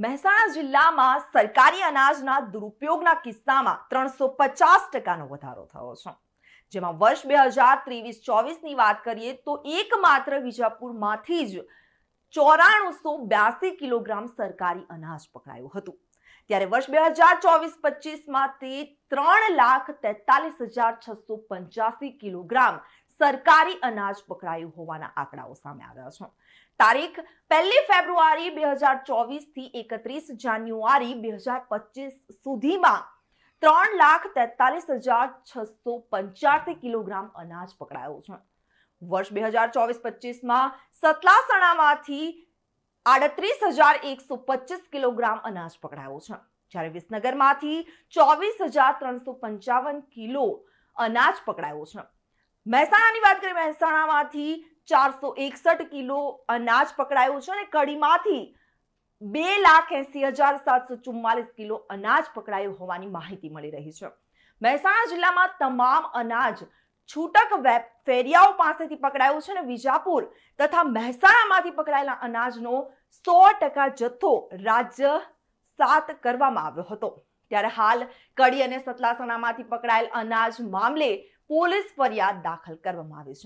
મહેસાણા જિલ્લામાં સરકારી અનાજના દુરુપયોગના કિસ્સામાં 350% વધારો થયો છે, જેમાં વર્ષ 2023-24ની વાત કરીએ તો એકમાત્ર વિજાપુરમાંથી જ 9482 કિલોગ્રામ સરકારી અનાજ પકડાયું હતું. ત્યારે વર્ષ 2024-25માં તે 3,43,685 કિલોગ્રામ સરકારી અનાજ પકડાયું હોવાના આંકડાઓ સામે આવ્યા છે. તારીખ 1 ફેબ્રુઆરી 2024 થી 31 જાન્યુઆરી 2025 સુધીમાં 3,43,685 કિલોગ્રામ અનાજ પકડાયું છે. વર્ષ 2024-25માં સતલાસણામાંથી 38,125 કિલોગ્રામ અનાજ પકડાયું છે, જ્યારે વિસનગરમાંથી 24,355 કિલો અનાજ પકડાયું છે. મહેસાણાની વાત કરીએ, મહેસાણામાંથી 461 કિલો અનાજ પકડાયું છે અને કડીમાંથી 2,80,744 કિલો અનાજ પકડાયું હોવાની માહિતી મળી રહી છે. મહેસાણા જિલ્લામાં તમામ અનાજ છૂટક ફેરિયાઓ પાસેથી પકડાયું છે અને વિજાપુર તથા મહેસાણામાંથી પકડાયેલા અનાજનો 100% જથ્થો રાજ્ય સાત કરવામાં આવ્યો હતો. ત્યારે હાલ કડી અને સતલાસણામાંથી પકડાયેલ અનાજ મામલે પોલીસ ફરિયાદ દાખલ કરવામાં આવી છે.